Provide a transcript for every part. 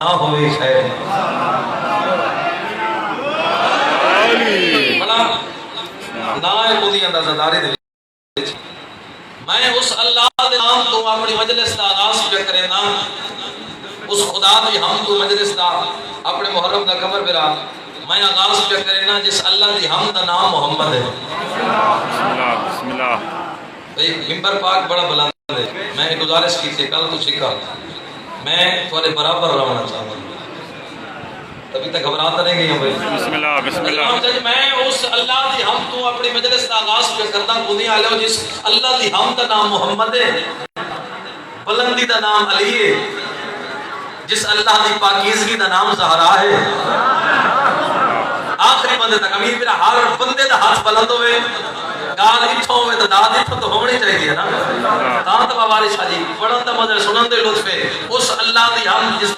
نہ ہوئی خیر بڑا نائے خودی اندازہ داری دے میں اس اللہ دے نام تو اپنی مجلس دا آغاز پہ کرے نا اس خدا دی ہم تو مجلس دا اپنے محرم دا قبر برا میں آغاز پہ کرے نا جس اللہ دی ہم دا نام محمد ہے بسم اللہ ممبر پاک بڑا بلند ہے میں گزارش کی تھی کل تو سکھا میں تھوڑے برابر رہنا چاہتا ہوں تبھی تک گھبراتا نہیں گئی ہوں بسم اللہ بسم اللہ میں اس اللہ دی ہم تو اپنی مجلس دا آغاز پہ کرتا خودی آلے ہو جس اللہ دی ہم دا نام محمد ہے بلندی دا نام علی ہے جس اللہ دی پاکیزگی دا نام زہرا ہے آخری بندے تک امیر میرا ہر بندے دا ہاتھ بلند ہوئے گال اتھوں ہوئے تو داد اتھوں تو ہونی چاہیے نا تاں تو باباری شاہ جی بڑھن دا مدر سنن دے لطفے اس اللہ دی ہم جس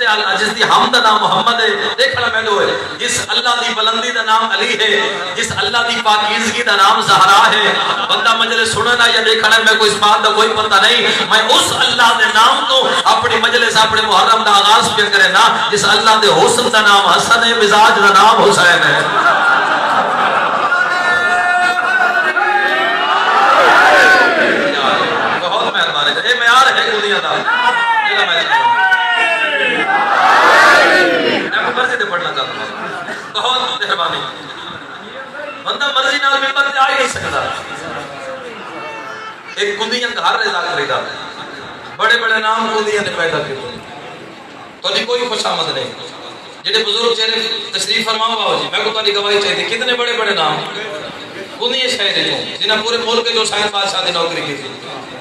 دی ہم دا نام محمد ہے دیکھنا میں دو ہے جس اللہ دی بلندی دا نام علی ہے جس اللہ دی پاکیزگی دا نام زہرا ہے بندہ مجلس سننا یا دیکھنا میں کوئی اس بات دا کوئی پتہ نہیں میں اس اللہ دے نام تو اپنی مجلس اپنے محرم دا آغاز پہ کرے نا جس اللہ دے حسن دا نام حسن ہے مزاج دا نام حسین ہے بہت مہربانی بندہ مرضی نال ممبر تے آ ہی نہیں سکتا ایک کندیاں گھر رضا کرے گا بڑے بڑے نام کندیاں نے پیدا کیے تو جی کوئی خوش آمد نہیں جڑے بزرگ چہرے تشریف فرماؤ بابا جی میں کو تاری گواہی چاہیے کتنے بڑے بڑے نام کندیاں شہر جو جنہیں پورے ملک کے جو شاہد بادشاہ دی نوکری کی تھی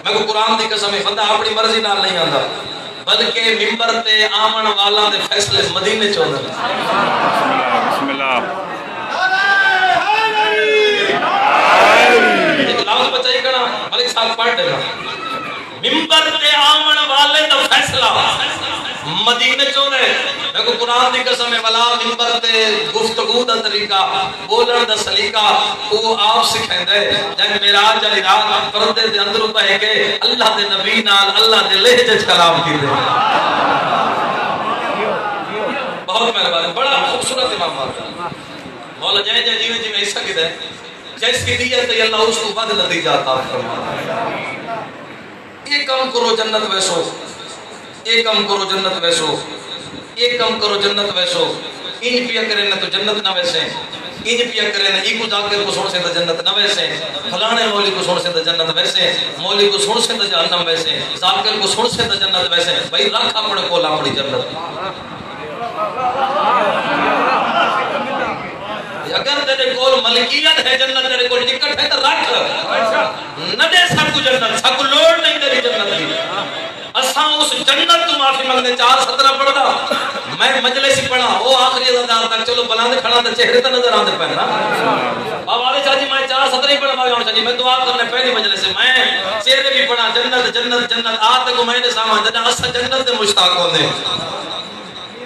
میں کو قرآن دی قسم ہے بندہ اپنی مرضی نال نہیں آندا بلکہ ممبر تے آمن والا دے فیصلے مدینے چ ہوندے بسم اللہ ایک لفظ بچائی کنا ملک صاحب پڑھ دے ممبر تے آمن والے دا فیصلہ مدینے چ ہوندے میں کو قرآن دی قسم ہے والا ممبر تے گفتگو دا طریقہ بولن دا سلیقہ وہ آپ سکھیندا ہے جب معراج والی رات پردے دے اندر بہ کے اللہ دے نبی نال اللہ دے لہجے وچ کلام کیتے بہت مہربانی بڑا خوبصورت امام مارتا مولا جائے جائے جیویں جیویں ایسا کہتا ہے جیس کی دیت ہے اللہ اس کو بد نتیجہ عطا فرماتا ایک کام کرو جنت ویسو ایک کام کرو جنت ویسو ایک کام کرو جنت ویسو انج پیا کرے نہ تو جنت نہ ویسے انج پیا کرے نہ ایکو ذاکر کو سن سے تو جنت نہ ویسے فلانے مولی کو سن سے تو جنت ویسے مولی کو سن سے تو جہنم ویسے ذاکر کو سن سے تو جنت ویسے بھائی رکھ اپنے کول اپنی جنت اگر تیرے کول ملکیت ہے جنت تیرے کول ٹکٹ ہے تو رکھ نہ دے سب کو جنت سب کو لوڑ نہیں تیری جنت کی اساں اس جنت تو معافی مانگنے 4:17 پڑھدا میں مجلس ہی پڑھا وہ آخری ازادار تک چلو بلند کھڑا تے چہرے تے نظر آندے پے نا بابا والے شاہ جی میں 4:17 ہی پڑھا ماں شاہ جی میں دعا کرنے پہلی مجلس سے میں چہرے بھی پڑھا جنت جنت جنت آ تک میں نے سامنے جدا اساں جنت دے مشتاق ہوندے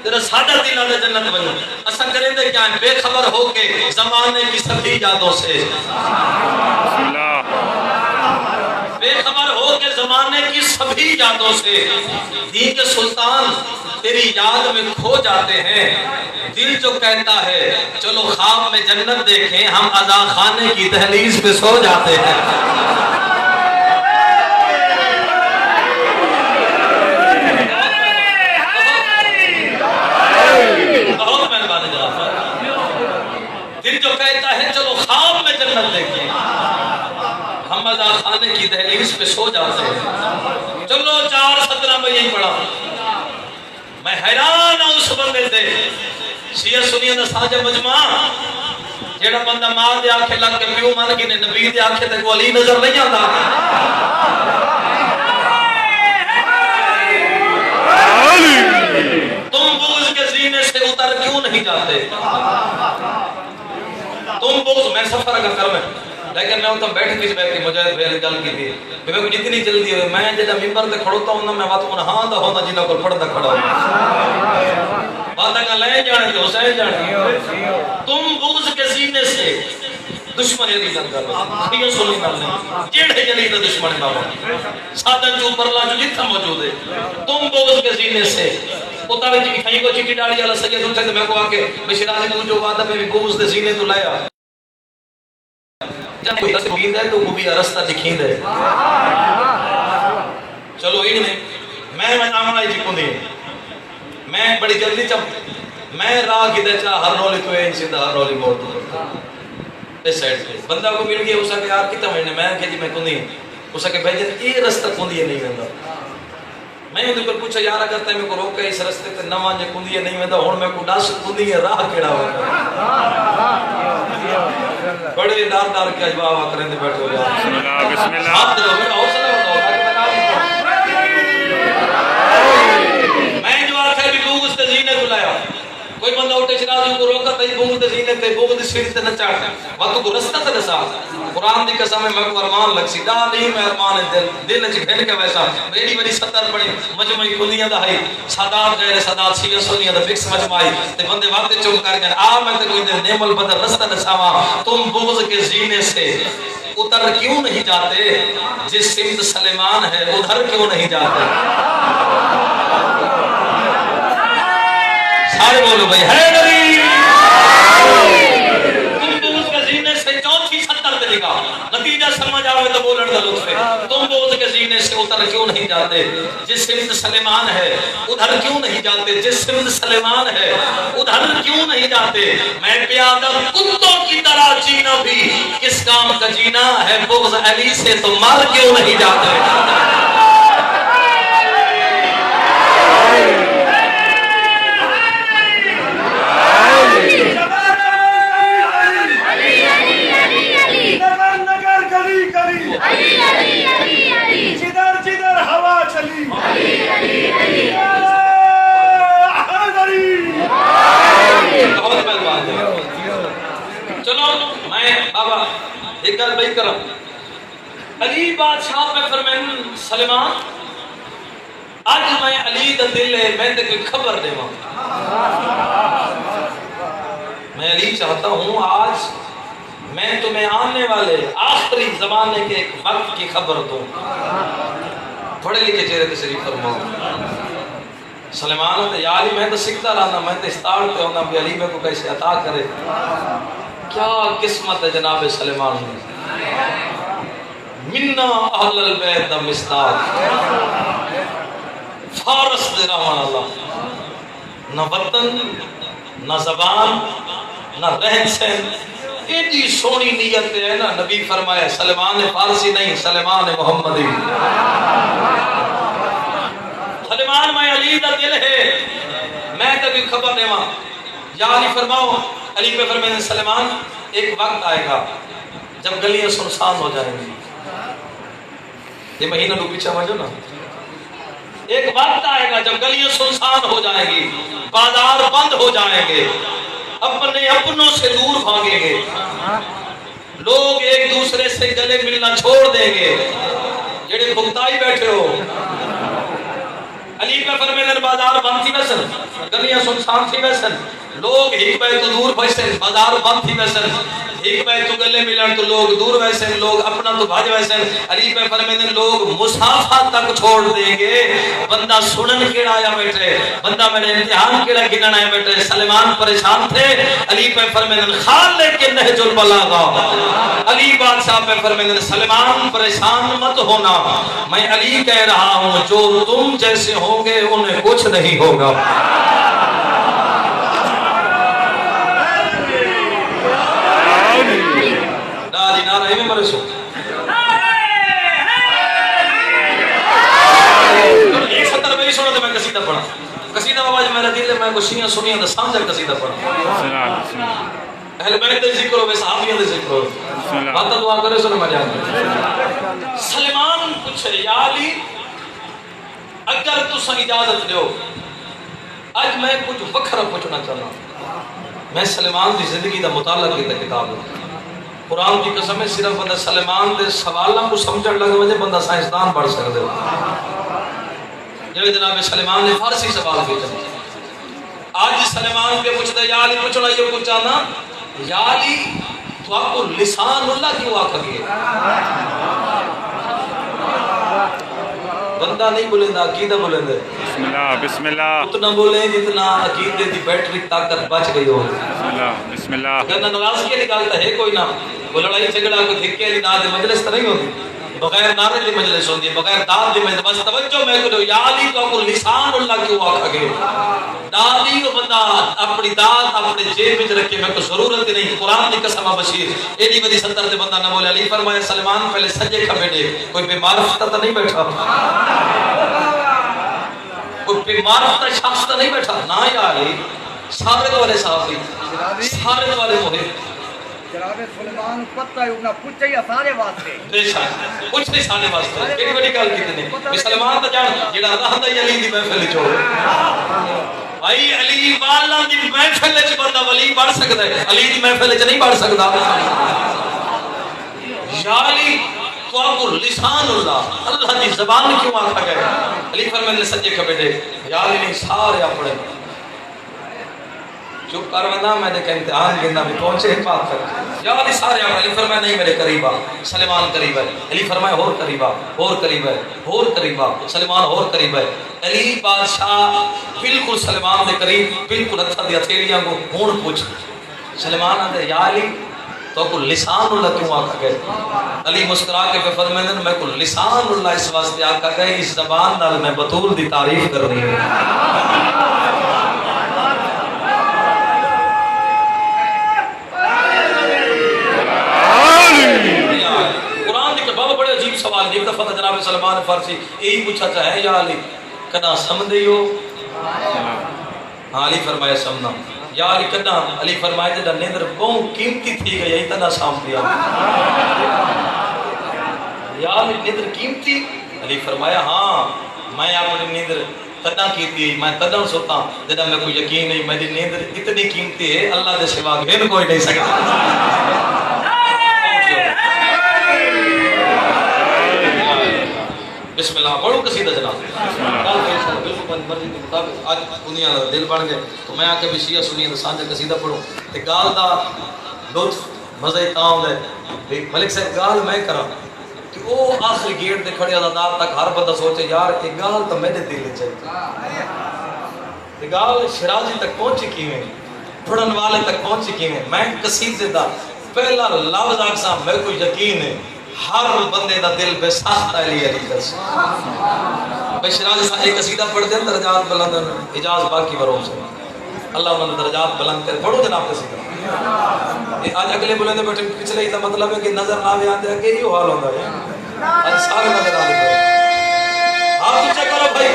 تیرا سادہ دل آدھے جنت بنو اساں کریں دے کیا ہے بے خبر ہو کے زمانے کی سبھی یادوں سے بسم اللہ بے خبر ہو کے زمانے کی سبھی یادوں سے دین کے سلطان تیری یاد میں کھو جاتے ہیں دل جو کہتا ہے چلو خواب میں جنت دیکھیں ہم عزا خانے کی دہلیز پہ سو جاتے ہیں بہت مہربانی جناب دل جو کہتا ہے چلو خواب میں جنت دیکھیں ہم عزا خانے کی دہلیز پہ سو جاتے ہیں چلو 4:17 میں یہی پڑھا میں حیران ہوں اس بندے سے شیعہ سنیہ دا ساجہ مجمع جیڑا بندہ ماں دے آنکھیں لگ کے پیو مان کی نے نبی دے آنکھیں تک علی نظر نہیں آتا تم بغض کے سینے سے اتر کیوں نہیں جاتے تم بغض میں سفر کا کرم ہے لیکن میں اتنا بیٹھ کے بیٹھ کے مجاہد بھائی گل کی تھی میں کو جتنی جلدی ہوئے میں جدا ممبر تے کھڑوتا ہوں میں بات ہاں دا ہونا جنہاں کو پڑھتا کھڑا ہوں باتاں کا لے جانے تے حسین جانے تم بغض کے سینے سے دشمن یہ نہیں کرتا یہ سنی گل نہیں جیڑے جلی دا دشمن بابا سادہ جو پرلا جو جتنا موجود ہے تم بغض کے سینے سے پوتا وچ کھائی کو چٹی ڈاڑی والا سید اٹھے تے میں کو آ کے بشرا تو جو وعدہ میں بغض دے سینے تو لایا جب کوئی رستہ کیند ہے تو وہ بھی رستہ دکھیند ہے چلو ان میں آمنا جی کوندی میں بڑی جلدی چم میں راہ کی دے چا ہر رولی تو ہے سیدھا ہر رولی موڑ تو اس سائڈ پہ بندہ کو مل گیا اسا کہ یار کتا میں کہ جی میں کوندی اسا کہ بھائی جی یہ رستہ کوندی نہیں ویندا میں ان کو پوچھا یار اگر تے میں کو روکے اس رستے تے نہ وانجے کوندی نہیں ویندا ہن میں کو دس کوندی راہ کیڑا ہوگا بڑے دار کے جواب کریں دے بیٹھو یار بسم اللہ بسم اللہ ہاتھ دو میرا حوصلہ بتاؤ میں جو آتا ہے بھی لوگ اس تزینے کو لایا کوئی بندہ اٹھے شرازیوں کو روکا تھی بغض تزینے تے بغض سیڑھ تے نہ چاہتا وقت کو رستہ تے نسا قرآن دی قسم میں کو ارمان لگ سی دا نہیں میں ارمان دل چ گھن کے ویسا میری بڑی ستر پڑی مجموعی کلیاں دا ہے سادات غیر سادات سی سنیاں دا فکس مجموعی تے بندے وقت چوک کر گئے آ میں تے کوئی نعم البدر رستہ نساوا تم بغض کے زینے سے اتر کیوں نہیں جاتے جس سمت سلیمان ہے ادھر کیوں نہیں جاتے سارے بولو بھائی ہے نبی تم بغض کے زینے سے چوتھی ستر دے لگا نتیجہ سمجھ آوے تو بولن دا لطف ہے تم بغض کے زینے سے اتر کیوں نہیں جاتے جس سمت سلیمان ہے ادھر کیوں نہیں جاتے جس سمت سلیمان ہے ادھر کیوں نہیں جاتے میں پیادہ کتوں کی طرح جینا بھی کس کام کا جینا ہے بغض علی سے تو مر کیوں نہیں جاتے چلو میں بابا ایک گل بھائی کرم علی بادشاہ پہ فرمائن سلیمان آج میں علی دا دل ہے میں تے کوئی خبر دے میں علی چاہتا ہوں آج میں تمہیں آنے والے آخری زمانے کے ایک وقت کی خبر دوں پڑھے لکھے چہرے تے شریف فرماؤں سلیمان تے یا علی میں تو سکھتا رہنا میں تے استاڑ پہ ہونا بھی علی میں کو کیسے عطا کرے کیا قسمت ہے جناب سلیمان منا اہل البیت دا مستاق فارس دے رحمان اللہ نہ وطن نہ زبان نہ رہن سہن ایڈی سونی نیت ہے نا نبی فرمایا سلیمان فارسی نہیں سلیمان محمدی سلیمان میں علی دا دل ہے میں کبھی خبر دے ماں یا علی فرماؤ علی پہ فرمائے سلیمان ایک وقت آئے گا جب گلیاں سنسان ہو جائیں گی یہ مہینہ لوگ پیچھے مجھو نا ایک وقت آئے گا جب گلیاں سنسان ہو جائیں گی بازار بند ہو جائیں گے اپنے اپنوں سے دور بھاگیں گے لوگ ایک دوسرے سے گلے ملنا چھوڑ دیں گے جڑے بھگتائی بیٹھے ہو علی پہ فرمائے بازار بند تھی ویسن گلیاں سنسان تھی ویسن لوگ ایک بے تو دور بھجتے بازار بند تھی ویسن ایک بے تو گلے ملن تو لوگ دور ویسن لوگ اپنا تو بھاج ویسن علی پہ فرمائے لوگ مسافہ تک چھوڑ دیں گے بندہ سنن کیڑا آیا بیٹھے بندہ میرے امتحان کیڑا گنن آیا بیٹھے سلیمان پریشان تھے علی پہ فرمائے خالق کے نہج البلاغہ علی بادشاہ پہ فرمائے سلیمان پریشان مت ہونا میں علی کہہ رہا ہوں جو تم جیسے ہوں گے انہیں کچھ نہیں ہوگا نعرہ میں مرسو ایک ستر میں بھی سنو تو میں قصیدہ پڑھا قصیدہ بابا جو میرا دل ہے میں گوشیاں سنیاں تو سامجھا قصیدہ پڑھا اہل بیت دے ذکر ہو صحابیوں دے ذکر ہو بات دعا کرے سنو میں جانا سلیمان پوچھے یا علی اگر تو سن اجازت دیو آج میں کچھ وکھرا پوچھنا چاہنا میں سلیمان دی زندگی دا مطالعہ کی کتاب ہوں قرآن کی قسم ہے صرف بندہ سلیمان دے سوالوں کو سمجھن لگے وجہ بندہ سائنسدان بڑھ سکتے ہو جب جناب سلیمان نے فارسی سوال کیے آج سلیمان پہ پوچھتا یا علی پوچھنا یہ پوچھانا یا علی تو آپ کو لسان اللہ کیوں آکھا گئے بندہ نہیں بولیں دا عقیدہ بولیں دے بسم اللہ بسم اللہ اتنا بولیں جتنا عقیدے کی بیٹری طاقت بچ گئی ہو. بسم اللہ بسم اللہ اگر ناراضگی والی گل تو ہے کوئی نہ, کوئی لڑائی جھگڑا کوئی دھکے والی نہ مجلس تو نہیں ہوتی, بغیر نعرے دی مجلس ہوتی ہے, بغیر داد دی مجلس. بس توجہ میں کرو, یا علی تو کو لسان اللہ کیوں آکھا گئے, دادی کو بندہ اپنی داد اپنے جیب وچ رکھے, میں کو ضرورت ہی نہیں. قرآن دی قسم بشیر ایڈی بڑی ستر تے بندہ نہ بولے. علی فرمایا سلمان پہلے سجے کھبے دے, کوئی بیمار تو نہیں بیٹھا, کوئی بیمار شخص تو نہیں بیٹھا نا. یا علی ثابت والے صحابی, ثابت والے محب, جناب سلیمان پتہ ہے انہاں پوچھے یا سارے واسطے بے شک کچھ نہیں سارے واسطے. ایڈی بڑی گل کیتی نے سلمان تے جان جڑا رہندا ہی علی دی محفل وچ ہوے. بھائی علی والا دی محفل وچ بندہ ولی بن سکدا ہے, علی دی محفل وچ نہیں بن سکدا. یا علی تو آپ لسان اللہ, اللہ دی زبان کیوں آکھا گیا. علی فرمایا سجے کھبے دے, یا علی نہیں سارے اپنے چپ کر ونا, میں نے کہ امتحان گندا بھی پہنچے بات کر. یا علی سارے اپنے. علی فرمایا نہیں میرے قریب آ, سلیمان قریب ہے. علی فرمایا اور قریب آ, اور قریب ہے, اور قریب آ, سلیمان اور قریب ہے. علی بادشاہ بالکل سلیمان دے قریب, بالکل ہتھاں دی ہتھیلیاں کو ہن پوچھ. سلیمان آندے یا علی تو کو لسان اللہ کیوں آکھا گئے. علی مسکرا کے فرمایا میں کو لسان اللہ اس واسطے آکھا گئے, اس زبان نال میں بطول دی تعریف کرنی ہے. عجیب سوال. ایک دفعہ جناب سلمان فارسی یہی پوچھا چاہے یا علی کنا سمجھے ہو. ہاں علی فرمایا سمنا. یا علی کنا, علی فرمایا جڑا نیندر بہت قیمتی تھی گئی ہے اتنا سام دیا. یا علی نیندر قیمتی, علی فرمایا ہاں میں اپنی نیندر کنا کیتی, میں تدن سوتا جدا میں کوئی یقین نہیں میری نیندر اتنی قیمتی ہے اللہ دے سوا گھن کوئی نہیں سکتا. بسم اللہ پڑھو قصیدہ جناب. بالکل مرضی کے مطابق آج دنیا کا دل بن گئے تو میں آ کے بھی شیعہ سنی تو سانجا قصیدہ پڑھوں. تے گال دا لطف مزے تاں لے ملک صاحب گال میں کراں کہ وہ آخری گیٹ دے کھڑے آزادار تک ہر بندہ سوچے یار یہ گال تو میرے دل وچ ہے. تے گال شرازی تک پہنچی کیویں, پڑھن والے تک پہنچی کیویں. میں قصیدے دا پہلا لفظ آکھاں میرے کو یقین ہے ہر بندے دا دل بے ساختہ علی علی دس. بشراز صاحب ایک قصیدہ پڑھ دیں درجات بلند اجاز باقی بروم سے اللہ انہوں نے درجات بلند کرے. پڑھو جناب قصیدہ. آج اگلے بلند بیٹھے پچھلے ہی مطلب ہے کہ نظر نہ بھی آتے ہیں کہ یہ حال ہوتا ہے. آج سارے نظر آتے ہیں. آپ اچھا کرو بھائی.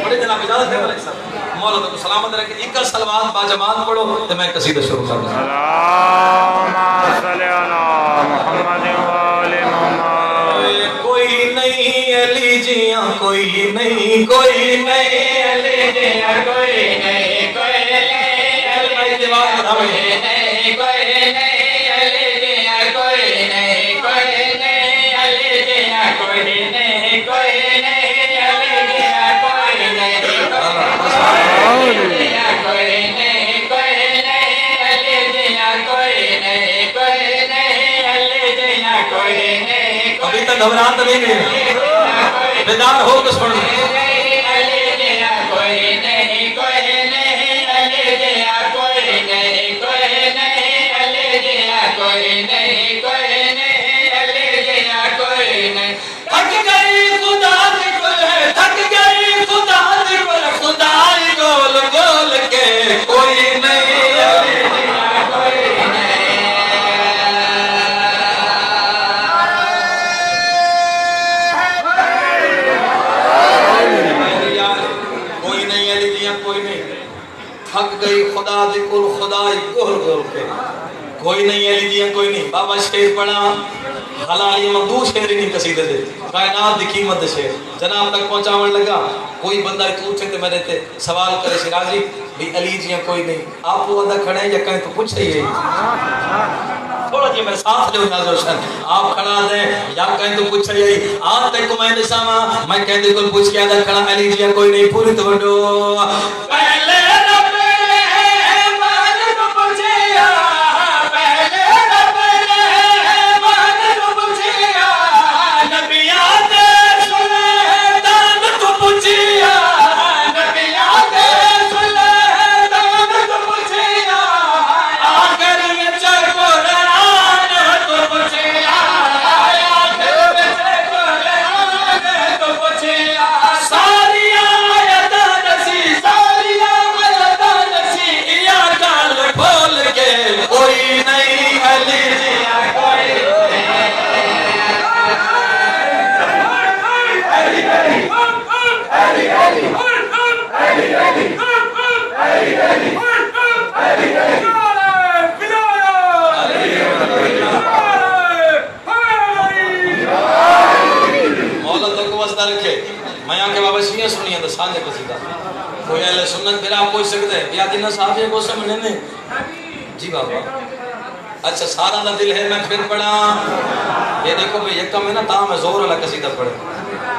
بڑے جناب اجازت ہے ملک صاحب. مولا تو سلامت رکھے. ایک سلوات با جماعت پڑھو تو میں قصیدہ شروع کر دوں. اللہم صلی علی محمد وآل محمد. کوئی نہیں علی جیاں کوئی نہیں, کوئی نہیں علی جیاں کوئی نہیں, کوئی نہیں علی جیاں کوئی نہیں, کوئی نہیں علی جیاں کوئی نہیں, کوئی نہیں علی جیاں کوئی نہیں, کوئی نہیں علی جیاں کوئی نہیں, کوئی نہیں, کوئی نہیں علی جیاں کوئی نہیں, کوئی نہیں علی جیاں کوئی نہیں. ابھی تک گھبراہٹ نہیں ہے, بیدار ہو کے سن. تھک گئی خدا دی کل خدای گول گول کے, کوئی نہیں علی جیاں کوئی نہیں. بابا شیر پڑھا حلالی مدو شیر ہی نہیں قصیدے دے کائنات دی قیمت دے شیر جناب تک پہنچاون لگا. کوئی بندہ پوچھے تے میرے تے سوال کرے شیرازی بھی علی جیاں کوئی نہیں, آپ وہ اندر کھڑے ہیں یا کہیں تو پوچھے ہی ہے. تھوڑا جی میرے ساتھ جو ناظر حسین آپ کھڑا دیں یا کہیں تو پوچھے ہی ہے. آپ تک کو میں نے ساما میں کہیں دے کل پوچھ کے آدھا کھڑا علی جیاں کوئی نہیں پوری تو بڑھو. پہلے کوئی اہل سنت پھر آپ پوچھ سکتے ہیں یا دن صاحب یہ کو سمجھنے نے جی بابا اچھا سارا دا دل ہے میں پھر پڑھا یہ دیکھو بھئی یہ کم ہے نا تاں میں زور والا قصیدہ پڑھے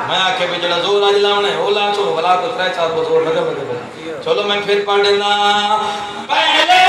میں آکے بھی جڑا زور آج لاؤنے اولا چھوڑو بلا کو ترے چار کو زور لگے بگے چلو میں پھر پڑھنا پہلے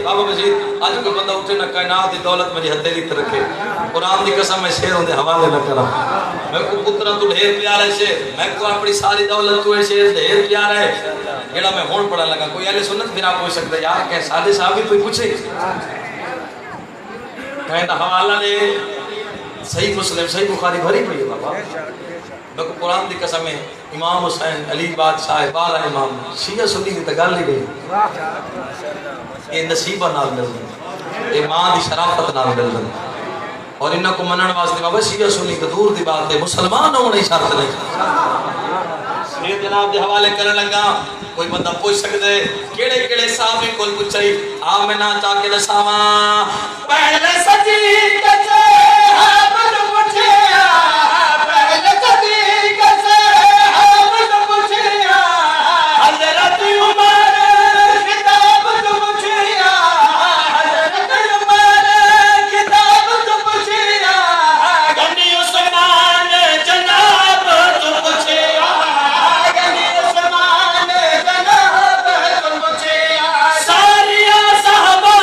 بابا مجید آج کوئی بندہ اٹھے نہ کائنات دی دولت مجھے ہتھے لیت رکھے قرآن دی قسم میں شیر ہوندے حوالے نہ کرا میں کو پترہ تو ڈھیر پیار ہے شیر میں کو اپنی ساری دولت تو شیر ڈھیر پیار ہے جڑا میں ہون پڑھا لگا کوئی اہل سنت پھر آپ پوچھ سکتا ہے یار کہ سادے صاحب بھی کوئی پوچھے کہیں تا حوالہ نے صحیح مسلم صحیح بخاری بھری پڑی ہے بابا میں کو قرآن دی قسم ہے امام حسین علی بادشاہ بارہ امام شیعہ سنی کی تگال لی گئی یہ نصیبہ نال ملدن یہ ماں دی شرافت نال ملدن اور انہاں کو منن واسطے بابا شیعہ سنی تو دور دی بات ہے مسلمان ہونے شرط نہیں یہ جناب دے حوالے کرنے لگا کوئی بندہ پوچھ سکتے کیڑے کیڑے صحابی کول پوچھئی آمنہ چاہ کے دساواں پہلے صدیق سے حامد پوچھیا پہلے صدیق سے حامد پوچھیا حضرت عمر کتاب تو پوچھیا حضرت عمر کتاب تو پوچھیا غنی عثمان جناب تو پوچھیا غنی عثمان جناب تو پوچھیا ساریا صحابہ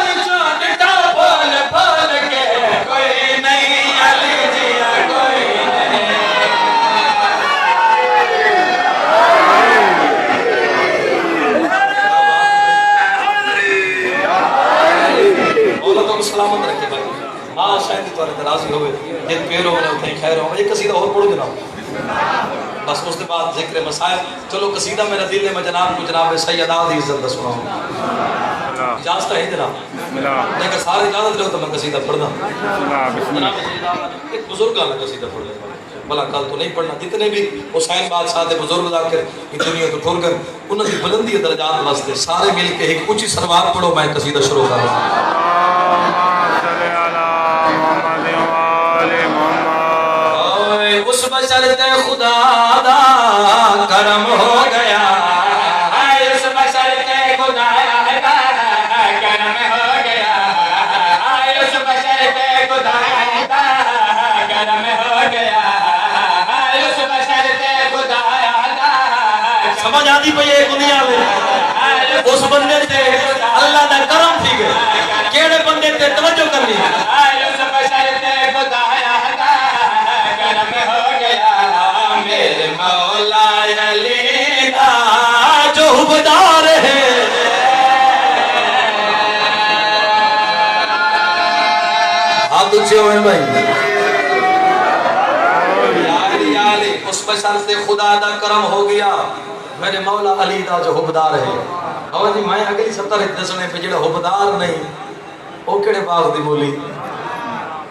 وچوں ڈٹا بول بول کے کوئی نہیں علی جیا کوئی مولا تم سلامت رکھے بھائی ماں شاید تو راضی ہوئے جن پیروں میں اٹھیں خیر ہوں ایک قصیدہ اور پڑھو جناب بس اس کے بعد ذکر مسائل چلو قصیدہ میرا دل ہے میں جناب کو جناب سیدہ دی عزت دا سناؤں اجازت ہے جناب لیکن سارے اجازت لو تو میں قصیدہ پڑھنا ایک بزرگ آنا قصیدہ پڑھ لیں بلا کل تو نہیں پڑھنا جتنے بھی حسین بادشاہ دے بزرگ ذاکر یہ دنیا تو ٹھور کر انہوں کی بلندی درجات واسطے سارے مل کے ایک اونچی سلوات پڑھو میں قصیدہ شروع کر رہا ہوں اس بشر تے خدا دا کرم ہو گیا اس بشر تے خدا دا کرم ہو گیا اس بشر تے خدا دا کرم ہو گیا اس بشر تے خدا دا سمجھ آتی پئی ہے دنیا میں اس بندے تے اللہ دا کرم تھی گئے کیڑے بندے تے توجہ کرنی اس بشر تے خدا دا کرم ہو گیا میرے مولا علی دا جو حبدار ہے ہاتھ اچھے ہوئے بھائی علی اس بشر سے خدا دا کرم ہو گیا میرے مولا علی دا جو حبدار ہے اور جی میں اگلی ستر دسنے پہ جڑا حبدار نہیں وہ کیڑے باغ دی بولی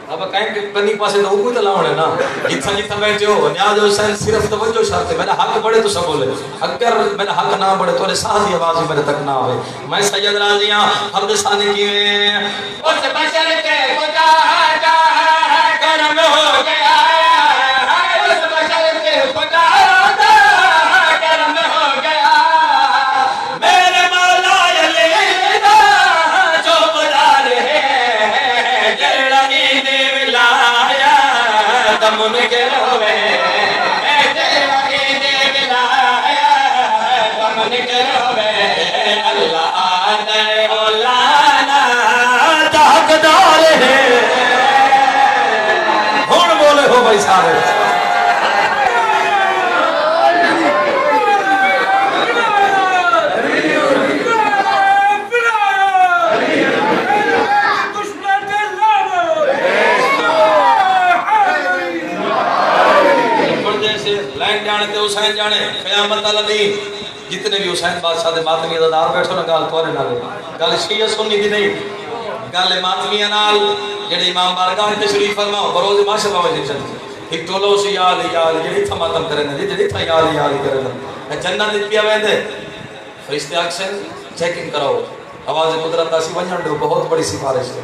اب کہیں کہ پنی پاسے تو کوئی تلاؤں ہے نا جتنا جتنا بیٹھے ہو نیاز حسین صرف توجہ شرط ہے میرا حق بڑھے تو سب بولے اگر میرا حق نہ بڑھے تو ساتھ ہی آواز میرے تک نہ آئے میں سید راضیاں حمد ثانی کیے اس بشر کے خدا دا کرم ہو گیا اس بشر کے خدا دا کرم ہو گیا میرے مولا علی دا جو بدار ہے جڑا عید ولایا دمن کے روے جڑا عید ولایا دمن کے روے اللہ آدھے مولانا حقدار ہے ہون بولے ہو بھائی سارے حسین جانے قیامت الدین جتنے بھی حسین بادشاہ دے ماتمی ازادار بیٹھو نا گال تورے نالے گال شیعہ سنی دی نہیں گال ماتمیہ نال جڑے امام بارگاہ تشریف فرماؤ بروز ماشاء اللہ وجہ چلتی ایک ٹولو سی یا علی جڑی تھا ماتم کرنے جڑی تھا یا علی کرنے جنت دی پیا ویندے فرشتے اکثر چیکنگ کراؤ آواز قدرت آسی ونجھن دو بہت بڑی سفارش ہے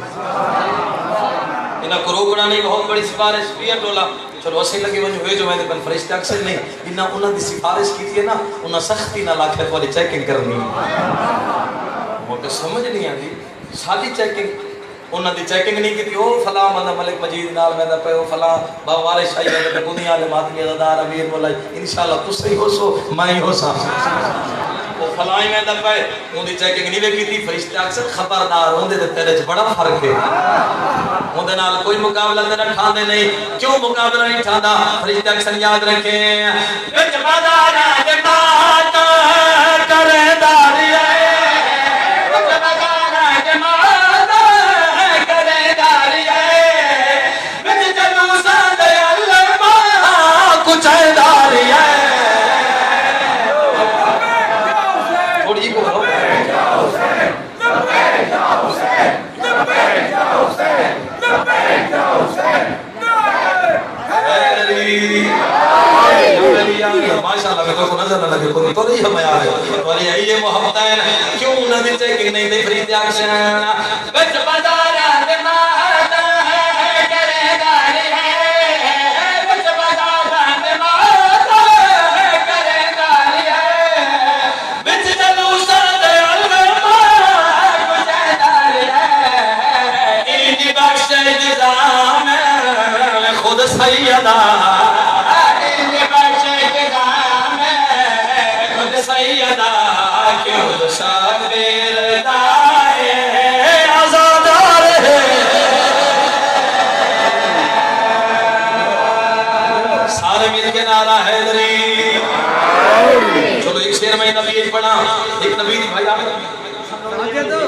انہاں کو روکنا نہیں بہت بڑی سفارش پیا ٹولا چلو اسی لگی ونجھ ہوئے جو میں نے بن فرشتے اکثر نہیں انہاں دی سفارش کی تھی نا انہاں سختی نہ لاکھت والی چیکنگ کرنی مجھے سمجھ نہیں آتی سادی چیکنگ انہاں دی چیکنگ نہیں کی او فلاں بندہ ملک مجید نال ویندا پے او فلاں با وارث آئی ویندا پے دنیا دے ماتمی ازادار امیر مولا انشاءاللہ تسی ہو سو میں ہی ہو سا او فلاں ویندا پے اون دی چیکنگ نہیں ویکھی تھی فرشتے اکثر خبردار ہوندے تے تیرے وچ بڑا فرق ہے اون دے نال کوئی مقابلہ تے نہ ٹھاندے نہیں کیوں مقابلہ نہیں ٹھاندا فرشتے اکثر یاد رکھیں وچ بازاراں دے مات کرے داری ماشاءاللہ میں تو نظر نہ لگے کوئی تو نہیں ہمیں آ رہے اور یہ محبت ہے کیوں نہ دی چیکنگ نہیں دی فرید ایکشن بچ بازارا دے مات کرے داری ہے بچ بازارا دے مات کرے داری ہے بچ جلوس دے علما کچھ داری ہے این بخش نظام خود سیدہ سیدہ کیوں شابیر دائے آزادار ہے سارے مل کے نعرہ حیدری چلو ایک شیر میں نبی ایک پڑھا ایک نبی دی بھائی آپ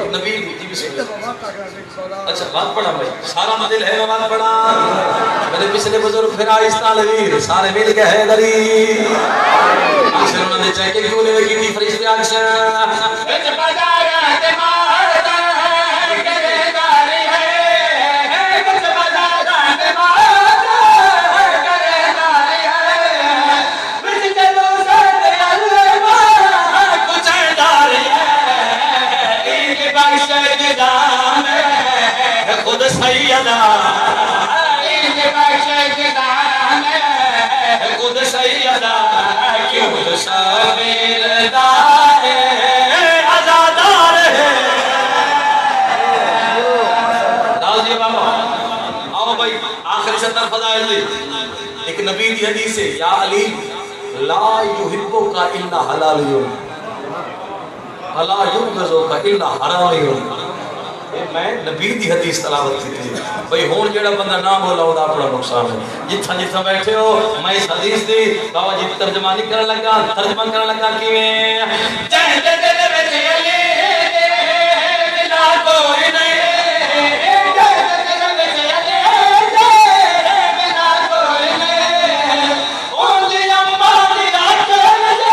نبی جی بسم اللہ اچھا بات پڑھا بھائی سارا مدل ہے بات پڑھا میرے پچھلے بزرگ پھر آہستہ لویر سارے مل کے حیدری آخر انہوں نے چاہے کہ کیوں نے کی تھی فرشتے آخر بچ بازارا دے مات کرے داری ہے بچ بازارا دے مات کرے داری ہے بچ جلوس دے علما کچھ داری ہے این بخش نظام خود سیدہ این بخش نظام خود سیدہ کیوں شابیر دائے آزادار ہے داؤ بابا آؤ بھائی آخری شطر فضائل دی ایک نبی دی حدیث ہے یا علی لا یحبو کا الا حلالیون لا یبغضو کا الا حرامیون میں نبی دی حدیث تلاوت کی تھی بھئی ہون جڑا بندہ نہ بولا ہوتا اپنا نقصان ہے جتھا جتھا بیٹھے ہو میں اس حدیث دی بابا جی ترجمہ نہیں کرنے لگا ترجمہ کرنے لگا کیویں چاہے دل وچ علی بلا کوئی نہیں چاہے دل وچ علی بلا کوئی نہیں اون دی اماں دی اکل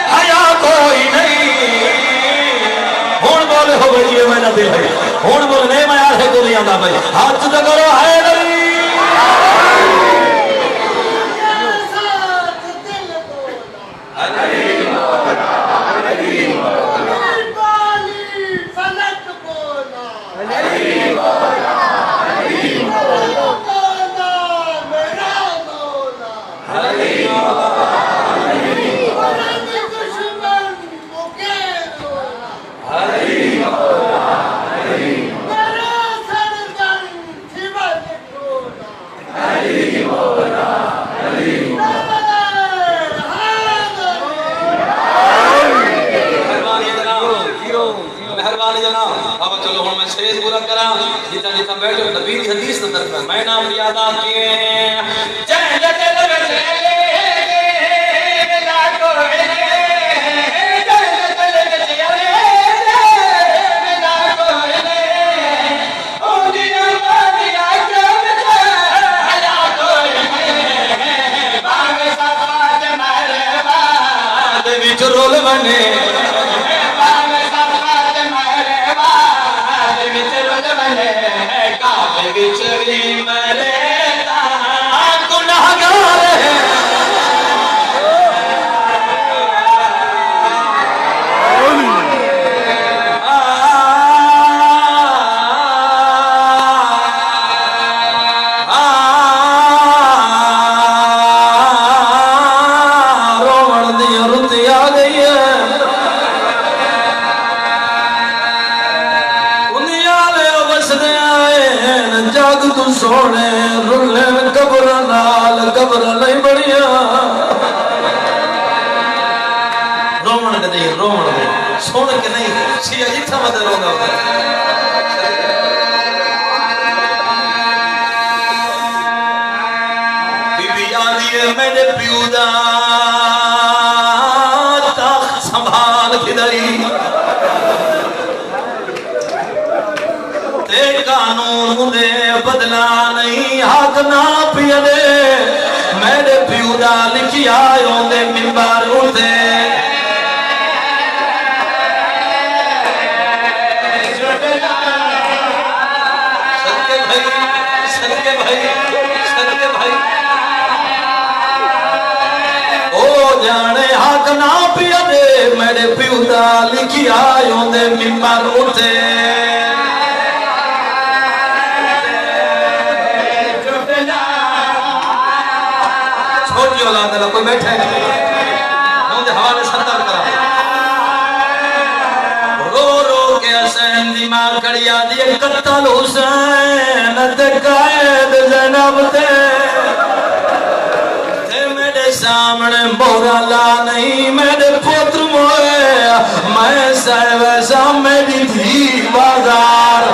حیا کوئی نہیں ہون بولے ہو بھئی میں نہ دل ہے ہون بولے نہیں میں یار ہے کو نہیں آتا بھائی ہاتھ تو کرو حیدری بیٹھو نبی کی حدیث نظر کر میں نام یاد آتی ہیں چاہے دل وچ بلا کوئی نہیں چاہے دل وچ بلا کوئی نہیں او دی اماں دی اکل حیا کوئی نہیں باغ صفا تے مر رول بنے سونے رلن قبر نال قبر نہیں بڑیا رومن کے نہیں رومن دے سونے کے نہیں سیا جتھا مدد رونا ہوتا بی بی آدھی ہے میرے پیو دا تخت سنبھال کھدائی قانون دے بدلا نہیں حق نہ پیا دے میرے پیو دا لکھی آئیوں دے منبر اٹھے صدقے بھائی او جانے حق نہ پیا دے میرے پیو دا لکھی آئیوں دے منبر اٹھے کوئی بیٹھے مجھے حوالے ستر کرا رو رو کے حسین دی ماں کڑی آدھی قتل حسین تے قائد زینب تے میرے سامنے مورا لا نہیں میرے پتر موئے میں سائے ویسا میری تھی بازار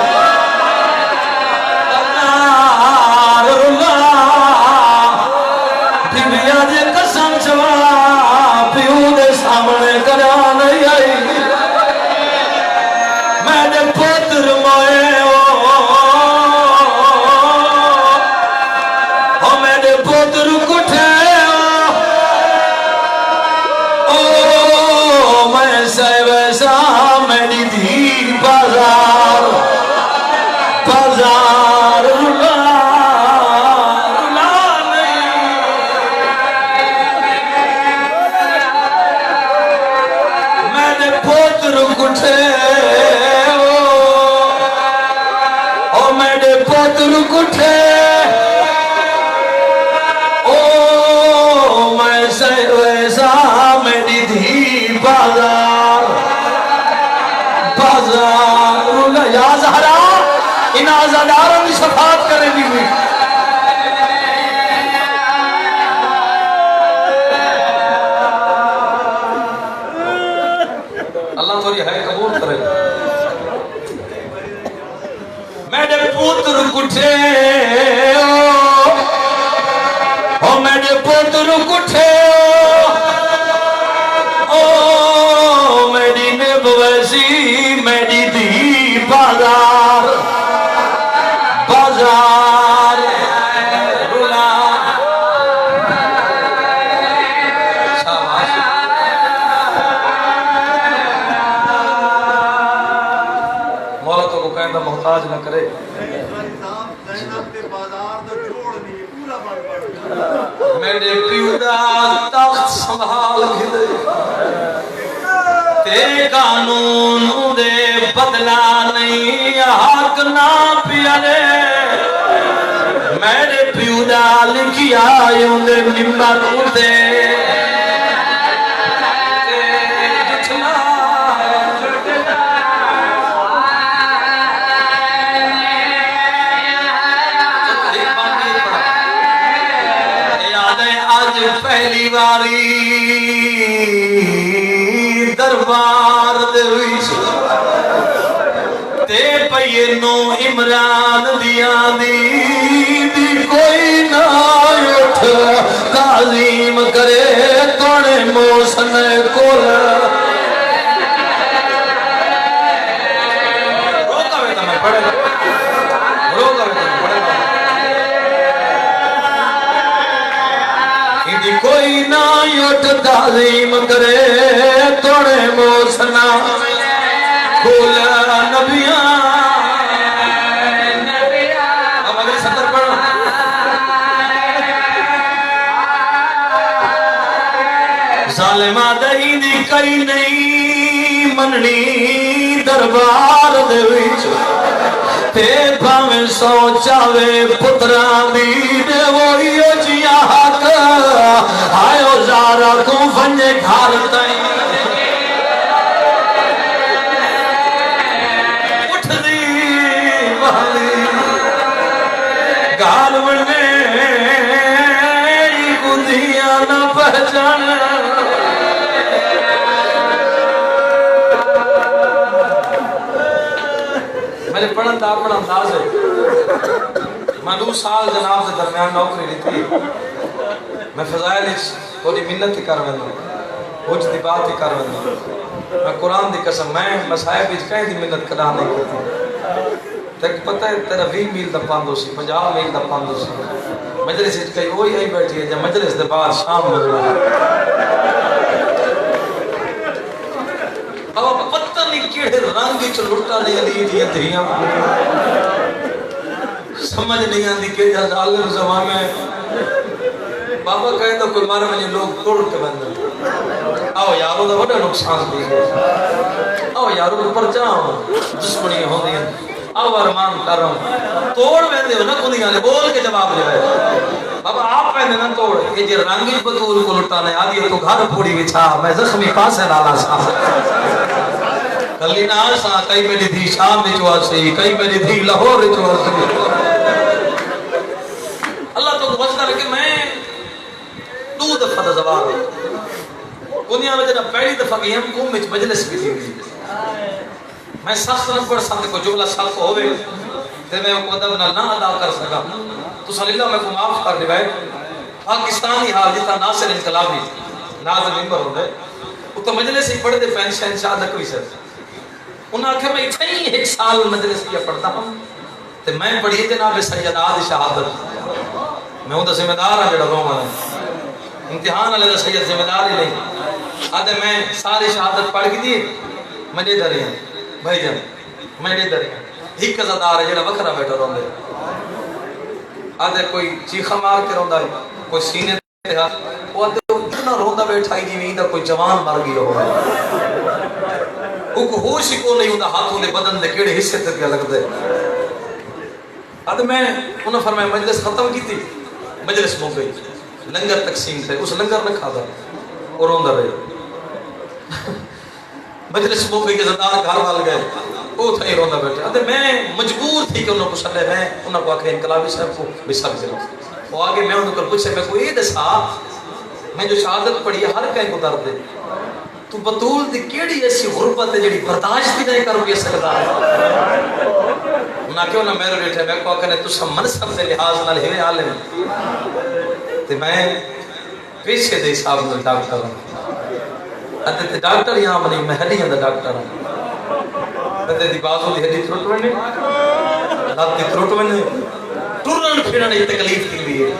شفاعت کرے دی ہوئی اللہ توری ہے قبول کرے میرے پوتر کٹھے او میرے پوتر کٹھے او میری نب ویسی میری دی بازار بازار رولا مولا تو کو کہندہ محتاج نہ کرے میرے پیو دا تخت سنبھال گھدے تے قانون دے بدلا نہیں حق نہ پیا دے میرے پیو دا لکھی آئیوں دے منبر اٹھے پہلی باری دربار دے وچ تے پئیے نو عمران دیاں دی کوئی نہ اٹھ تعظیم کرے توڑے موسن کول روکا ویتا میں پڑھے روکا ویتا میں پڑھے کوئی نہ یوٹ تعظیم کرے توڑے موسنا بولا نبیاں اب اگر سطر پڑھو ظالمہ دہی دی کئی نہیں مننی دربار دے وچ تے بھاویں سو چاوے پتران دی دے وہی جیا حق آئیو زارا کو فنجے گھار تائیں اٹھ دی والی گال بنے گندیاں نہ پہچان میرے پڑھن دا اپنا انداز ہے میں 2 سال جناب سے درمیان نوکری لیتی میں فضائل تھوڑی منت ہی کر ویندوں کچھ دی بات ہی کر ویندوں میں قرآن دی قسم میں مسائب وچ کہیں دی منت کدا نہیں کرتی تک پتہ ہے تیرا 20 میل دا پاندو سی 50 میل دا پاندو سی مجلس وچ کئی وہی آئی بیٹھی ہے جب مجلس دے بعد شام میں اب پتہ نہیں کیڑے رنگ وچ لٹا نہیں لی دی دھیاں سمجھ نہیں آندی کہ جا ظالم زمانے بابا کہے تو کوئی مارے میں لوگ توڑ کے بندے آؤ یارو دا بڑا نقصان دی گئے آؤ یارو دا پر جاؤ دشمنی ہو دی آؤ ارمان کر رہا ہوں توڑ بیندے ہو نا کندیاں لے بول کے جواب لے بھائی بابا آپ پہنے نا توڑ یہ جی رنگی بطور کو لٹانے آدھی ہے تو گھر پھوڑی بچھا میں زخمی پاسے نالا سا کلی نال سا کئی میری دھی شام بچوا سی کئی میری دھی لاہور بچوا سی اللہ تو وجدہ رکھے میں 2 دفعہ دا زوال دنیا میں جنہا پہلی دفعہ کی ہم قوم میں مجلس بھی تھی میں سخت نہ پڑھ سکتے کو جملہ سخت ہوئے تے میں وہ ادب نہ ادا کر سکا تو صلی اللہ میں کو معاف کر دے پاکستانی حال جتا ناصر انقلابی ناظر ممبر ہوندے وہ تو مجلس ہی پڑھ دے پین شہنشاہ نہ کوئی سر انہاں آکھا میں اتھا ہی 1 سال مجلس کیا پڑھتا ہوں تے میں پڑھی جناب سید آدھ شہادت میں ہوں تو ذمہ دار ہوں جڑا روما ہے امتحان علیہ سید ذمہ دار ہی نہیں آدھے میں ساری شہادت پڑھ کی دی میں دے دھرے ہیں بھائی جان میں دے دھرے ہیں ایک قضادار ہے جڑا وکھرا بیٹھا رہوں دے آدھے کوئی چیخہ مار کے رہوں ہے کوئی سینے دے ہاتھ وہ آدھے اتنا رہوں بیٹھا ہی نہیں دا کوئی جوان مر گئی ہو کو ہوش ہی کو نہیں ہوتا ہاتھوں دے بدن دے کیڑے حصے تک کیا لگ دے آدھے میں انہوں فرمایا مجلس ختم کی تھی مجلس مو گئی لنگر تقسیم تھے اس لنگر نہ کھا دا اور روندہ رہے مجلس مو گئی کہ زدار گھر وال گئے وہ تھا ہی روندہ بیٹھے آدھے میں مجبور تھی کہ انہوں کو سلے میں انہوں کو آکھے انقلابی صاحب کو بسا بھی ضرور وہ آگے میں انہوں کو پوچھے میں کوئی دسا میں جو شہادت پڑھی ہے ہر کہیں کو در دے تو بطول دی کیڑی ایسی غربت ہے جڑی برداشت بھی نہیں کرو گے سکتا ہے انہاں کیوں نہ میرے بیٹھے میں کو آکھنے تو سب منصب سے لحاظ نہ لہوے عالم تو میں پیچھے دے صاحب میں ڈاکٹر ہوں ادھے تے ڈاکٹر یہاں بنی میں ہڈیاں دا ڈاکٹر ہوں ادھے دی بازو دی ہڈی ترٹ ونے لات دی ترٹ ونے ٹرن پھرن کی تکلیف کی لیے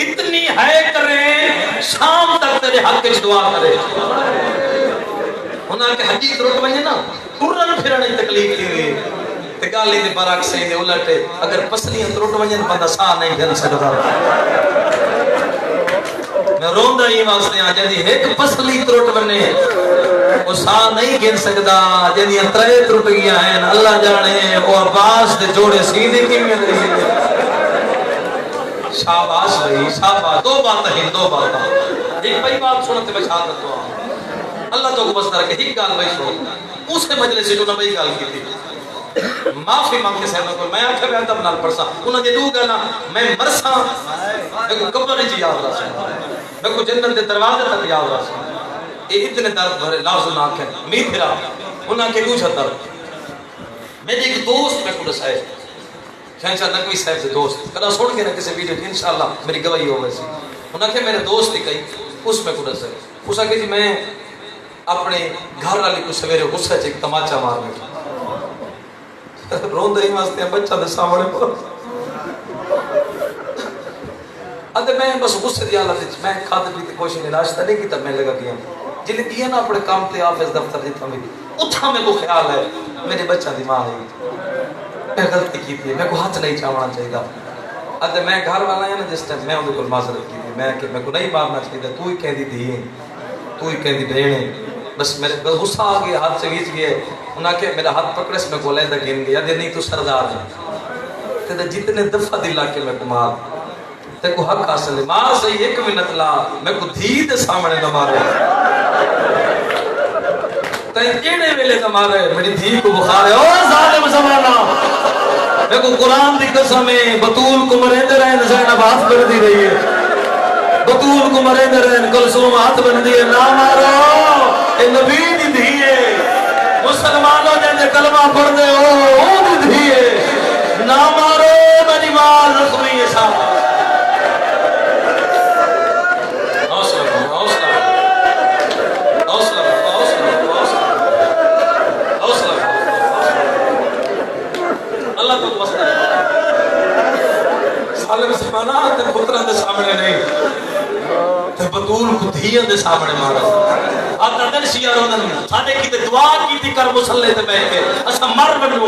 اتنی ہے کرے شام تک تیرے حق کی دعا کرے انہاں کے حدیث روٹ ونے نا ٹرن پھرن کی تکلیف کی لیے تے گالی دے برعکس دے الٹے اگر پسلیاں روٹ ونے بندہ سا نہیں گھن سکتا میں روندہ ہی واسطے آ جدی ایک پسلی ترٹ ونے وہ سا نہیں گن سکتا جدی ترے ترٹ گیا ہیں اللہ جانے وہ عباس دے جوڑے سیدھے کی میں رہی شاباش بھئی شاباش 2 باتیں ہیں 2 باتیں ایک بھئی بات سنتے میں شہادت دعا اللہ تو کو بس در کے ایک گال بھئی سنو اس کے مجلس سے جو نہ بھئی گال کی تھی معافی مانگ کے صاحب کو میں آنکھیں میں اندر نال پرسا انہوں نے دو گانا میں مرسا میں کو قبر جی یاد رہا سا میں کو جنت دے دروازے تک یاد رہا سا یہ اتنے درد بھرے لفظ نہ آنکھیں می پھرا انہاں کے پوچھا درد میرے ایک دوست میں کو دسائے شہنشاہ نقوی صاحب سے دوست کدا سن کے نہ کسی ویڈیو انشاءاللہ میری گواہی ہو ویسی انہاں کہ میرے دوست ہی کئی اس میں کو دسائے اس آگے جی میں اپنے گھر والی کو سویرے غصہ چ ایک تماچا مار بیٹھا روندے ہی واسطے بچہ دے سامنے پر ادے میں بس غصے دی حالت وچ میں کھاد پیتے کوشش نہیں ناشتہ نہیں کیتا میں لگا گیا جلے گیا نا اپنے کام تے آفس دفتر جتھا بھی اتھا میں کو خیال ہے میرے بچہ دی ماں ہے میں غلطی کی تھی میں کو ہاتھ نہیں چاونا چاہیے ادے میں گھر والا ہے نا جس ٹائم میں ان کو معذرت کی تھی میں کہ میں کو نہیں مارنا چاہیے تو ہی کہندی تھی تو ہی کہندی بہن بس میرے غصہ آ گیا ہاتھ سے کھینچ گئے انہاں کہ میرا ہاتھ پکڑے سے میں کو لیندہ گن گیا دے نہیں تو سردار ہے تے جتنے دفعہ دلا کے میں کو مار تے کو حق حاصل ہے ماں سے ایک منٹ لا میں کو دھی دے سامنے نہ مارے تے کیڑے ویلے نہ مارے میری دھی کو بخار ہے او ظالم زمانہ میں کو قرآن دی قسم ہے بطول کو مرے رہن زینب ہاتھ بن دی رہی ہے بطول کو مرے رہن کلثوم ہاتھ بن دی ہے نہ مارو اے نبی دی دھی ہے مسلمانوں نے کلمہ پڑھ دے او دی دھی ہے نہ مارو میری ماں زخمی ہے صاحب سالم زمانہ تے پتران دے سامنے نہیں تے بطول کو دھیان دے سامنے مارا آتا دن شیعہ روندن سادے کی تے دعا کی تھی کر مسلح تے بیٹھ کے اسا مر بنو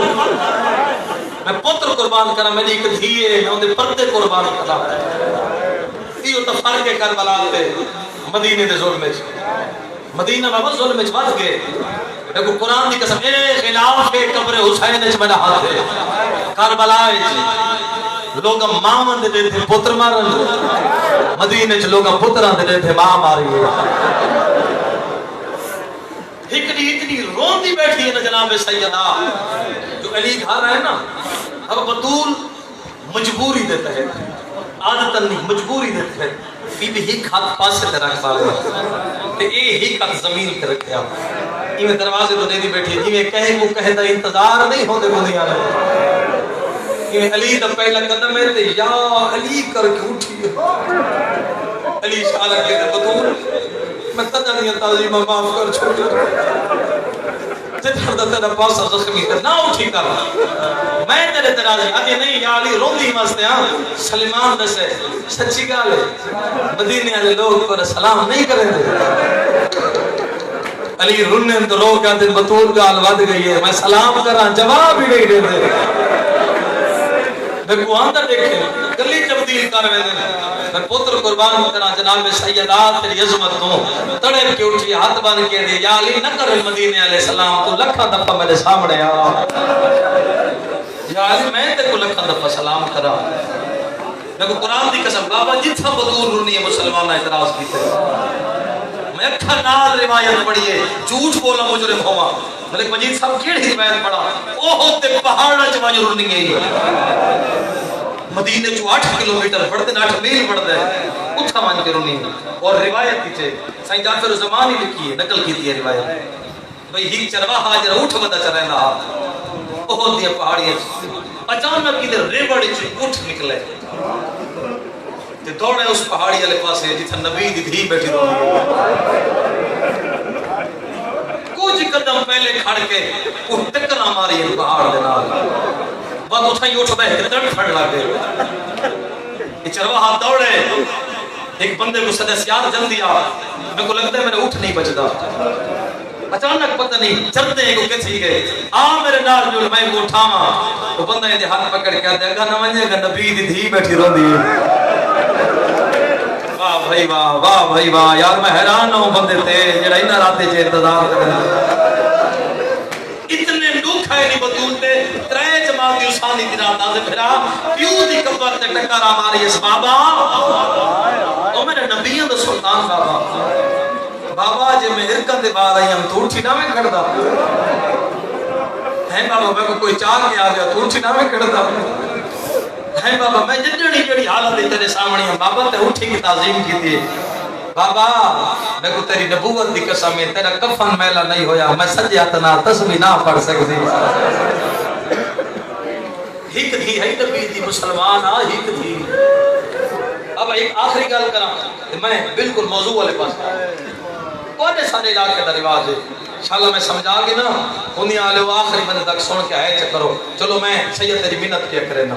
میں پتر قربان کرا میری ایک دھیے میں اندے پردے قربان کرا تیو تفرق کربلا تے مدینے دے ظلم مدینہ بابا ظلم وچ گئے دیکھو قرآن دی قسم اے خلاف کے قبر حسین وچ میرا ہاتھ ہے کربلا وچ لوگ ماں دے دے تھے پتر مارن مدینے چ لوگ پتراں دے دے تھے ماں ماری ہکڑی اتنی روندی بیٹھی ہے نا جناب سیدہ جو علی گھر ہے نا اب بطول مجبوری دیتا ہے عادتاً نہیں مجبوری دیتا ہے بی بی ہی ہاتھ پاسے تے رکھ پالے تے اے ہی ہاتھ زمین تے رکھیا ایویں دروازے تو دے دی بیٹھی ایویں کہے کو کہدا انتظار نہیں ہوندے دنیا میں علی دا پہلا قدم ہے تے یا علی کر کے اٹھی علی اشارہ کے بطول میں تجھے تعظیم معاف کر چھوڑ جتھا دا تیرا پاسا زخمی کر نہ اٹھی کر میں تیرے تراضی آگے نہیں یا علی روندی واسطے ہاں سلیمان دسے سچی گل ہے مدینے والے لوگ پر سلام نہیں کریں دے علی رونے تو رو کے دن بطول گال ود گئی ہے میں سلام کراں جواب ہی نہیں دیندے دیکھو اندر دیکھے گلی تبدیل کر رہے ہیں میں پتر قربان کرا جناب سیدات تیری عظمت تو تڑپ کے اٹھی ہاتھ بن کے دے یا علی نہ کر مدینے علیہ السلام تو لکھا دفعہ میرے سامنے آ یا علی میں تے کو لکھا دفعہ سلام کرا دیکھو قرآن دی قسم بابا جتھا بدور رونی ہے مسلمان اعتراض کیتے میں اکھا نال روایت پڑھی ہے جھوٹ بولا مجرم ہوا ملک مجید صاحب کیڑی روایت پڑھا اوہ تے پہاڑا چ وانج رونی ہے مدینے جو 8 کلومیٹر پڑھتے 8 میل پڑھتا ہے اتھا مان کے رونی اور روایت کی تھے سائیں جعفر زمان ہی لکھی ہے نقل کی تھی روایت بھئی ہی چرواہا جرا اٹھ بدا چرہنا بہت دیا پہاڑی ہے اچانک کی دے ریوڑ چ اٹھ نکلے تے دوڑے اس پہاڑی والے پاسے جتھا نبی دی دھی بیٹھی کچھ قدم پہلے کھڑ کے وہ ٹکرا ماری ہے پہاڑ دے نال بعد اتھا ہی اٹھ بیٹھ کے تڑ پھڑ لگ گئے یہ چرواہا دوڑے ایک بندے کو سدس یاد جل دیا میں کو لگتا ہے میرے اٹھ نہیں بچتا اچانک پتہ نہیں چلتے ہیں کو کسی گئے آ میرے نال جو میں کو اٹھاواں تو بندہ یہ ہاتھ پکڑ کے آدھے گا نہ ونجے گا نبی دی دھی بیٹھی روندی ہے واہ بھائی واہ یار میں حیران ہوں بندے تے جڑا انہاں راتے چ انتظار کرنا اتنے دکھ ہے نہیں بطول تے ترے جماعت دی اسانی دی رات آدھے پھرا پیو دی قبر تے ٹکرا ماری اس بابا او میرے نبیوں دا سلطان بابا جے میں ارکن دے باہر آئی ہم تو اٹھی نہ میں کھڑدا ہے بابا میں کو کوئی چاہ کے آ گیا تو اٹھی نہ میں کھڑدا ہے بابا میں جڑی جڑی حالت تیرے سامنے ہیں بابا تے اٹھی کی تعظیم کی تھی بابا میں کو تیری نبوت دی قسم ہے تیرا کفن میلا نہیں ہویا میں سجے اتنا تسبیح نہ پڑھ سکتی ہک تھی ہے نبی دی مسلمان آ ہک تھی اب ایک آخری گل کراں میں بالکل موضوع والے پاس کونے سارے علاقے دا رواج ہے انشاءاللہ میں سمجھا گی نا انہی آلے وہ آخری بندے تک سن کے آئے چکرو چلو میں سید تیری منت کیا کرے نا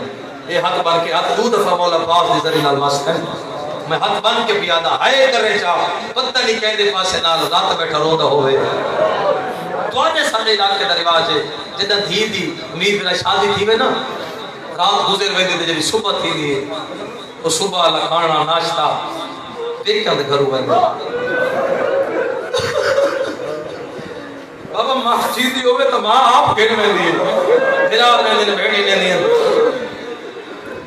یہ ہاتھ بار کے ہاتھ دو دفعہ مولا باز دی ذریعہ نال مست ہے میں ہاتھ بن کے پیادا ہائے کرے چاہ پتہ نہیں کہہ دے پاسے نال رات بیٹھا روندہ ہوئے تو آنے سارے علاقے دا رواج ہے جدہ دھی دی امید بنا شادی تھی وے نا رات گزر وے دے جب صبح تھی دی تو صبح اللہ کھانا ناشتہ دیکھ کیا دے گھروں بندے بابا ماں چیزی ہوئے تو ماں آپ کہنے میں دیئے پھر آپ نے دن بیٹی نے دیئے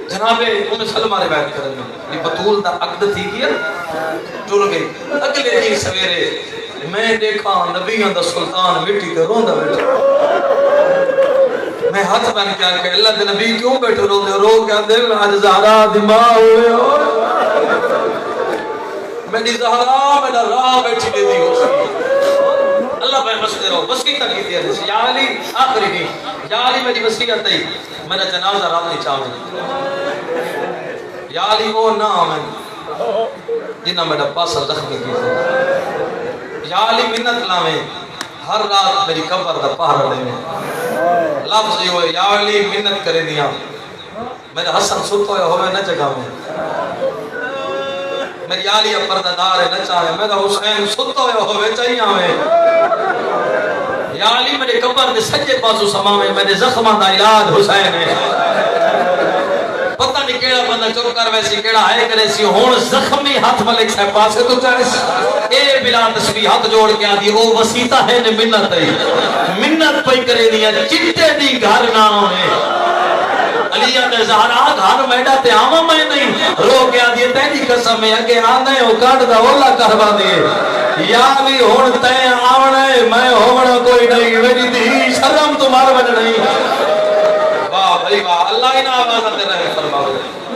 جناب سلمہ روایت کرنے میں یہ بطول دا عقد تھی کیا ٹول گئی اگلے دن سویرے میں دیکھا نبیوں دا سلطان مٹی کے روندہ بیٹھا میں ہاتھ بن کے آکے اللہ دے نبی کیوں بیٹھے روندے رو کیا دے آج زہرا دماغ ہوئے میں دی زہرا میں راہ بیٹھی دے دی ہو سکی اللہ پہ بستے رہو وسیعت کی دیا جیسے یا علی آخری نہیں یا علی میری وسیعت ہے میرا جنازہ رات نہیں چاہوں یا علی وہ نام ہے جنہ میرا پاسا زخمی کی تھی یا علی منت لاویں ہر رات میری قبر دا پہرا لے میں لفظ یہ ہوئے یا علی منت کرے دیا میرا حسن سوتو ہے ہوئے نہ جگہ میں میری علی پردہ دار ہے نہ چاہے میرا حسین سوتو ہے ہوئے چاہیے ہمیں یا علی میرے قبر دے سجے پاسو سماوے میرے زخمہ دا علاج حسین ہے پتہ نہیں کیڑا بندہ چور کر ویسی کیڑا ہے کرے سی ہون زخمی ہاتھ ملک صاحب پاسے تو چاہے اے بلا تسبیح ہاتھ جوڑ کے آدھی او وسیطہ ہے نے منت ہے منت پہ کرے دیا چٹے دی گھر نہ ہوئے علیہ نے زہرا گھر میڈا تے آمہ میں نہیں رو کے آدھی تیجی قسم میں اگے آنے ہو کاٹ دا اولا کروا دیئے یا بھی ہون تے آونے میں ہونا کوئی نہیں میری دی شرم تمہارا بن نہیں واہ بھائی واہ اللہ ہی آواز آتے رہے فرماؤ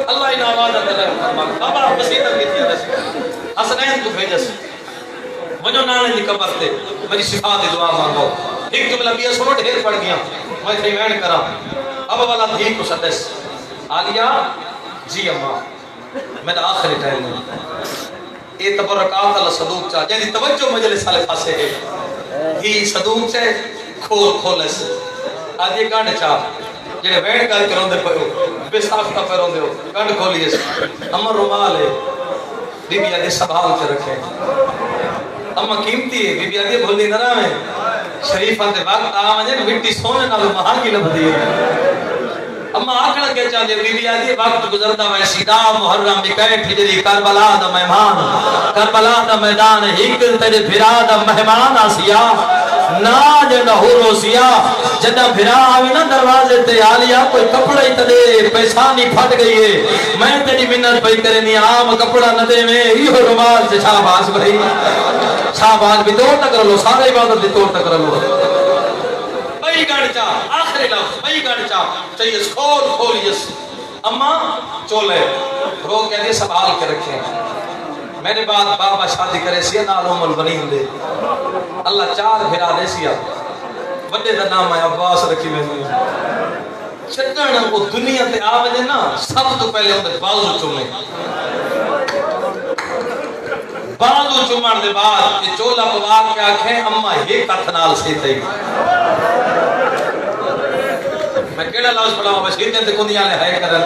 اللہ ہی آواز آتے رہے فرماؤ بابا بسیطہ کی تھی رسی حسنین تو بھیجس مجھو نانے دی قبر تے میری شفا دی دعا مانگو ایک جملہ بھی سنو ڈھیر پڑ گیا میں تھی وین کرا اب والا دھی کو سدس آلیا جی اماں میرا آخری ٹائم ہے یہ تبرکات اللہ صدوق چاہ یعنی توجہ مجلس والے پاسے ہے ہی صدوق سے کھول سے آج یہ گانڈ چاہ جنہیں وین کر کے روندے پہ ہو بے صاف کا پہ روندے ہو گانڈ کھولیے سے امر رومال ہے بی بی آدھے سبھال کے رکھیں اما قیمتی ہے بی بی آدھے بھولی نہ رہا میں شریفہ دے وقت آمجھے مٹی سونے نالو مہانگی لبھدی ہے اما آکڑا کیا چاہتے بی بی آدھی وقت گزردہ میں سیدھا محرم بکیٹ ہجری کربلا دا مہمان کربلا دا میدان ہکل تیرے بھرا دا مہمان آسیا نا جنہ ہورو سیا جنہ بھرا آوی نا دروازے تے آلیا کوئی کپڑا ہی تدے پیسانی پھٹ گئی ہے میں تیری منت پہ کرنی آم کپڑا نہ دے میں یہ رومال سے شاباز بھائی شاباز بھی توڑ تک رلو سارے عبادت بھی توڑ تک رلو بھائی گاڑ چاہ آخری لفظ بھائی گاڑ چاہ چاہیے کھولیس اماں چولے رو کہہ دے سنبھال کے رکھیں میرے بعد بابا شادی کرے سیا نال ام البنین دے اللہ چار بھرا دے سیا بڑے دا نام ہے عباس رکھی میں چکرنا وہ دنیا تے آوے نا سب تو پہلے ہوندے بازو چومے بازو چومن دے بعد یہ چولا پوا کے آکھیں اماں ایک ہاتھ نال سیتے میں کیڑا لفظ پڑھا ہوں بشیر نے کندیاں نے ہے کرن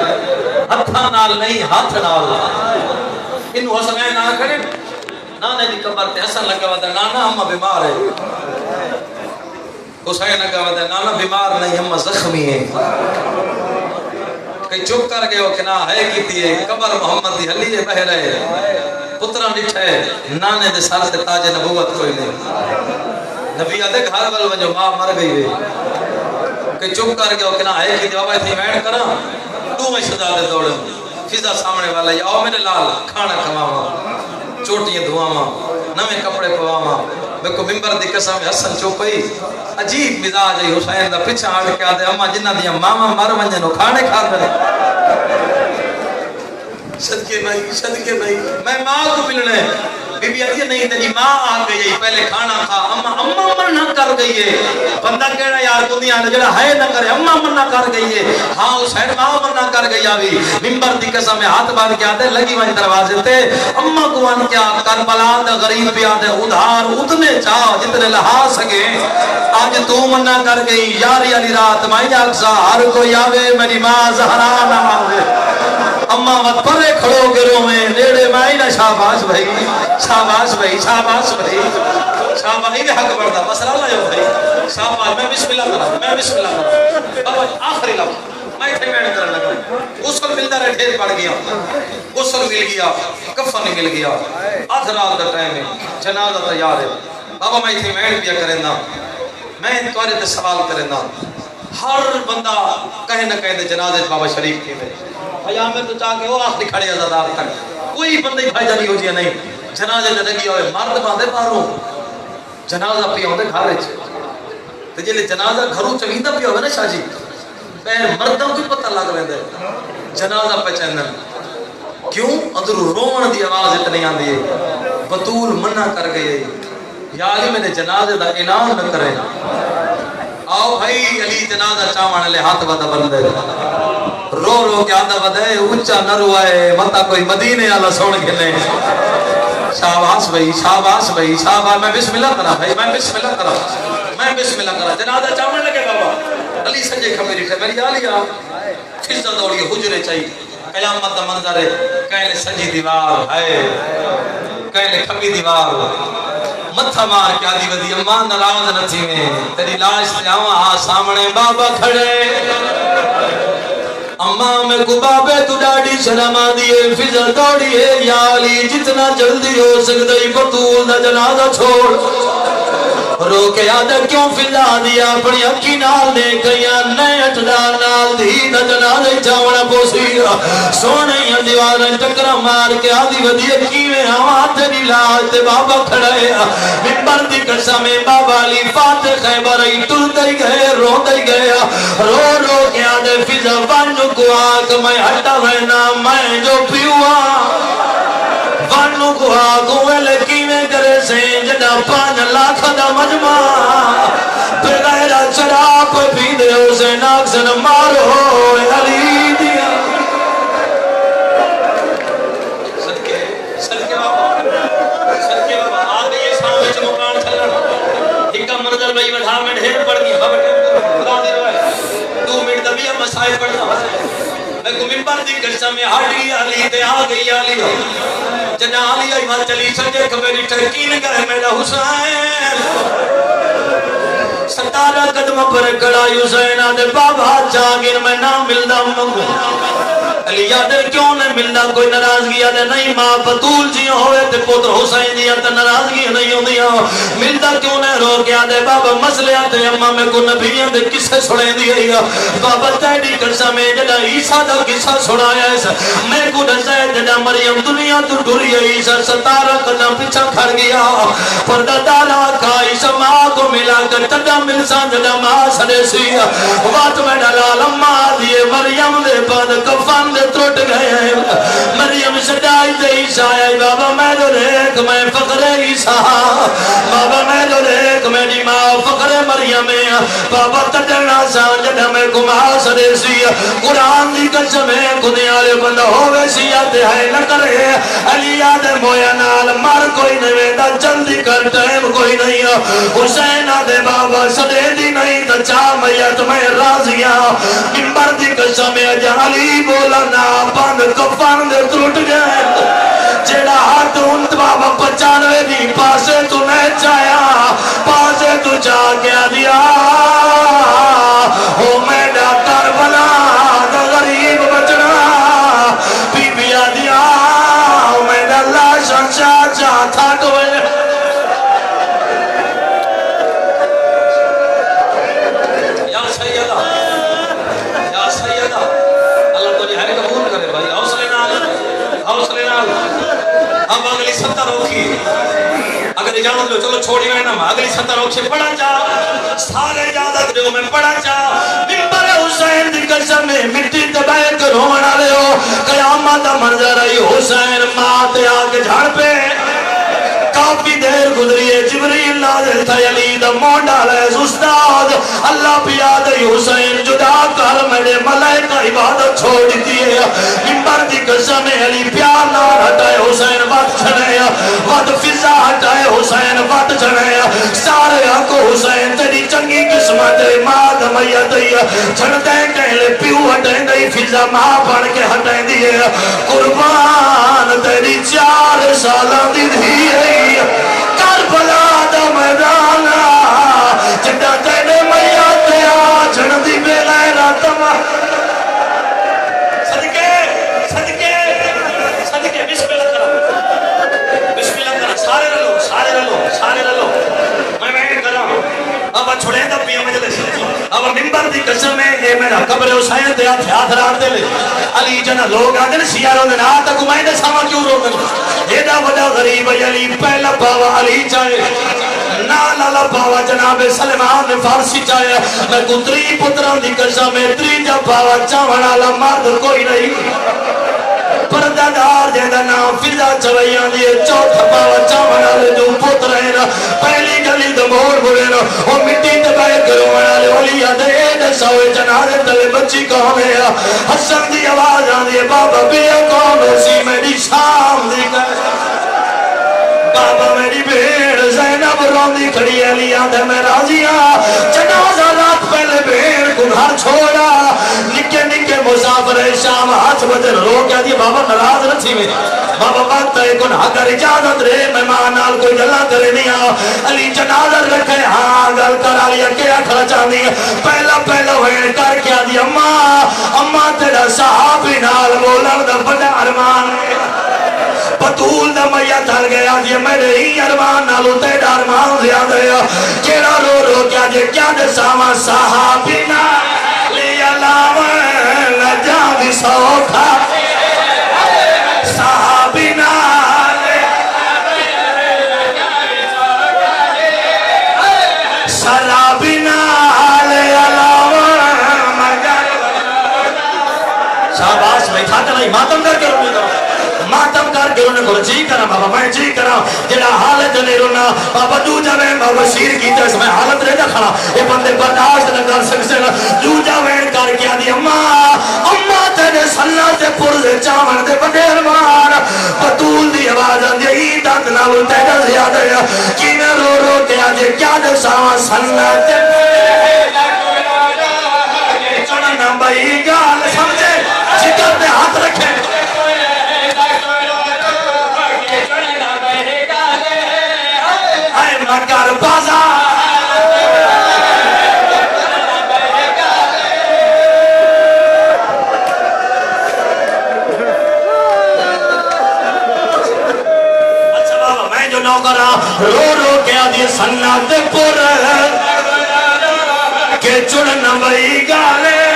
ہتھاں نال نہیں ہاتھ نال انہوں حسنین نہ کریں نانے دی قبر تے حسن لگا ودا نانا اماں بیمار ہے حسین لگا ودا نانا بیمار نہیں اماں زخمی ہے کئی چپ کر گئے ہو کہ نہ ہے کیتی ہے قبر محمد دی حلی ہے بہ رہے پترہ نٹھ ہے نانے دے سر تے تاج نبوت کوئی نہیں نبی آدھے گھر والو جو ماں مر گئی ہے کہ چپ کر گیا ہو کہ نہ ہے کیتی بابا تھی وین کرا تو میں شدا دے دوڑ فضا سامنے والا یا آؤ میرے لال کھانا کھواما چوٹیاں دھواما نمے کپڑے پواما میں کو ممبر دی قسم حسن چوپئی عجیب مزاج ہے حسین دا پچھا آڑ کے آدھے اماں جنہ دیا ماما مر ونجنو کھانے کھا دے صدقے بھائی میں ماں کو ملنے بی بی آتی ہے نہیں تیری ماں آ گئی ہے پہلے کھانا کھا اماں منع کر گئی ہے بندہ کہنا یار دنیا نے جڑا ہے نہ کرے اماں منع کر گئی ہے ہاں حسین ماں منع کر گئی آوی ممبر دی قسم میں ہاتھ باندھ کے آتے لگی وہیں دروازے تے اماں کو ان کیا کربلا دا غریب پہ آتے ادھار اتنے چاہ جتنے لہا سکے آج تو منع کر گئی یاری علی رات میں اقصا ہر کوئی آوے میری ماں زہرا نہ آوے اما وت پرے کھڑو گرو میں نیڑے مائی نہ شاباش بھائی شاباش بھائی شاباش بھائی شاباش دے حق بڑھدا مسئلہ اللہ ہے بھائی شاباش میں بسم اللہ کرا میں بسم اللہ کرا بابا آخری لفظ میں تے میں کرن لگا غسل ملدا رہے ڈھیر پڑ گیا غسل مل گیا کفن مل گیا آدھ رات دا ٹائم ہے جنازہ تیار ہے بابا میں تے میں پیا کریندا میں تواڈے تے سوال کریندا ہر بندہ کہیں نہ کہیں دے جنازے بابا شریف کے میں بھیا میں تو چاہ کے وہ آخری کھڑے عزادار تک کوئی بندے بھائی جانی ہو جیا نہیں جنازے تے لگی ہوئے مرد باندے باہروں جنازہ پیا ہوندے گھر وچ تے جے جنازہ گھروں چویندا پیا ہوے نا شاہ جی پیر مردوں کو پتہ لگ ویندا جنازہ پہچانن کیوں اندر رون دی آواز اتنی آندی ہے بطول منع کر گئے یا علی میں نے جنازے دا اعلان نہ کرے آؤ بھائی علی جنازہ چاوان علی ہاتھ ودا بندے رو رو کے آدھا بدے اونچا نہ روائے متا کوئی مدینے والا سن گنے شاباش بھائی شاباش بھائی شاباش میں بسم اللہ کرا بھائی میں بسم اللہ کرا میں بسم اللہ کرا جنازہ چاوان لگے بابا علی سجے کھبے ریٹھے میری آلیا فضل دوڑی حجرے چاہیے قیامت دا منظر ہے کہیں سجی دیوار ہے کہیں کھبی دیوار متھا مار کے آدھی ودی اماں ناراض نہ تھی میں تیری لاش تے آواں ہاں سامنے بابا کھڑے اماں میں کو بابے تو ڈاڈی شرم آدھی ہے فضل دوڑی ہے یا علی جتنا جلدی ہو سکتا ہی بطول دا جنازہ چھوڑ رو کے آدھا کیوں فضا دیا اپنی اکی نال دے گیا نئے اٹھدار نال دی دا جنازہ چاونا پوسی سونے دیوار ٹکرا مار کے آدھی ودی اکی میں ہوا تیری لاش تے بابا کھڑے ممبر دی قسم بابا علی فاتح خیبر ای ٹر دئی گئے رو دئی گیا رو رو کے آدھے فضا وانو کو آگ میں ہٹا رہنا میں جو پیوا وانو کو آگو لکی میں کرے سے جدا 5 لاکھ دا مجمع بغیر شراب پی دے اسے ناکسن مارو علی دیا صدقے بابا آگے یہ سامنے چھ مکان چلنا ہکا منظر بھائی بڑھا میں ڈھیر پڑ گیا خدا دے رہا 2 منٹ دبیا مسائل پڑھنا میں کو ممبر دی قسم میں ہٹ گیا علی تے آ گئی علی جنا علی آئی بات چلی سجے کمیری ٹرکین گئے میرا حسین 17 قدم پر کڑا حسین آدھے بابا چاگن میں نہ ملدا منگو علی یادر کیوں نہ ملنا کوئی ناراضگی آدھے نہیں ماں بطول جی ہوئے تے پتر حسین دیا تے ناراضگی نہیں ہوں دیا ملتا کیوں نہ رو کے آدھے بابا مسئلے آتے اممہ میں کو نبیان دے کسے سڑے دیا بابا تیڑی کرسا میں جدا عیسیٰ دا کسا سڑایا ایسا میں کو نسے جدا مریم دنیا تو ڈوری عیسیٰ 17 قدم پیچھا کھڑ گیا پردہ دالا کا عیسیٰ ماں کو ملا کر تدہ ملسان جدا ماں سڑے سی وات میں ڈالا لمہ دیئے مریم دے پاد کفان دے تروٹ گئے ہیں مریم شدائی دے عیسیٰ آئی بابا میں دو دیکھ میں فقر عیسیٰ بابا میں دو دیکھ میری ماں فقر مریم بابا تجرنا سان جدہ میں کمہ سڑے سی قرآن دی قسم ہے کنیالے بندہ ہوئے سیاتے ہیں نہ کرے علی آدھے مویا نال مار کوئی نہیں دا جلدی کر ٹائم کوئی نہیں حسین آدھے بابا سڑے دی نہیں دا چاہ میت میں رازیاں ممبر دی قسم ہے علی بولا نا بند کفان دے تروٹ گئے جیڑا ہاتھ انت بابا 95 دی پاسے تو نہیں چایا پاسے تو جا گیا دیا ہو میں ڈاکٹر بنا دا غریب بچنا بی بیا دیا ہو میں ڈاللہ شنشا چاہتا توے یا سیدہ اللہ تو جہاں قبول کرے بھائی حوصلے نال اب اگلی 70 روکی اگر اجازت لو چلو چھوڑی گئے نا اگلی 70 روکی پڑھا جا سارے اجازت دے میں پڑھا جا ممبر حسین دی قسم میں مٹی دبائے کر ہونا لے ہو قیامت منظر آئی حسین ماتے آگے جھاڑ پہ کافی دیر گزری ہے جبریل نازل تھا علی دا موڈا لیز استاد اللہ پیاد حسین جدا کر میرے ملائکہ عبادت چھوڑ دیتی ہے ممبر دی قسم علی پیار نہ ہٹائے حسین وقت چھنے وقت فضا ہٹائے حسین وقت چھنے سارے آنکو حسین تیری چنگی قسمت ماں دمیا دئی چھڑتے کہلے پیو ہٹیں دئی فضا ماں پڑھ کے ہٹیں دیئے قربان تیری 4 سالہ دی دھی ہے کربلا دا میدانا جڑا تیرے میا تیا چھڑ دی بے غیرات صدقے صدقے صدقے بسم اللہ کرو بسم اللہ کرو سارے رلو سارے رلو سارے رلو میں کرا اب چھوڑے دا پیا مجلس اب منبر دی قسم ہے یہ میرا قبر حسین دے ہاتھ رات دے لے علی جنا لوگ آدھے سیاروں دے نا تک میں نے ساما کیوں روکن ایڈا بڑا غریب علی پہلا باوا علی چاہے نالا باوا جناب سلمان فارسی چاہے میں کتری پتران دی قسم ہے 3 باوا چاہنا مرد کوئی نہیں پردادار جیدہ نام فضا چوئیاں دیئے 4 باوا چاہنا لے جو پتر ہے نا پہلی گلی دو موڑ بھولے نا وہ مٹی دبائے کرونا لے اولیاء دے دے سوئے جنازے تلے بچی کون ہے حسن دی آواز آن دیئے بابا بیا کون اسی میری شام دی کہے بابا میری بھیڑ زینب روندی کھڑی علی آدھے میں راضیاں جنازہ رات پہلے بھیڑ کو گھر چھوڑا نکے نکے مسافر شام ہاتھ بجر رو کیا دی بابا نراز نہ تھی میں بابا وقت ہے کن اگر اجازت رہے مہمان نال کوئی گلا کرے نہیں آ علی جنازہ رکھے ہاں گل کرا لیا کیا کھڑا چاہنی پہلا وین کر کیا دی اماں تیرا صحابی نال بولن دا بڑا ارمان بطول دا میا تھل گیا دی میرے ہی ارمان نالو تیڑا ارمان زیادہ ہے کیڑا رو رو کیا دی کیا دے ساما صحابی نال لیا لاوان لجا دی سوکھا صحابی نال سلابی نال لاوان شاباش میں کھاتا نہیں ماتم کر کے رونے کرو ماتم کر کے رونے کرو جی کرا بابا میں جی کرا جڑا حالت نہیں رونا بابا دو جاویں بابا شیر کی تیس میں حالت رہ جا کھڑا یہ بندے برداشت نہ کر سکتے دو جاویں کر کے آدھی اممہ تیرے سنہ سے پرزے چاون دے بڑے ارمان بطول دی آواز آدھی ای دانت ناول تیرے زیادہ ہے کی میں رو رو کے آدھی کیا دے ساوان سنہ تے چڑھنا بھائی گال سمجھے جگر دے ہاتھ رکھے مگر بازار اچھا بابا میں جو نوکرہ رو رو کے آدھی سنہ دے پور کہ چڑھنا بھائی گالے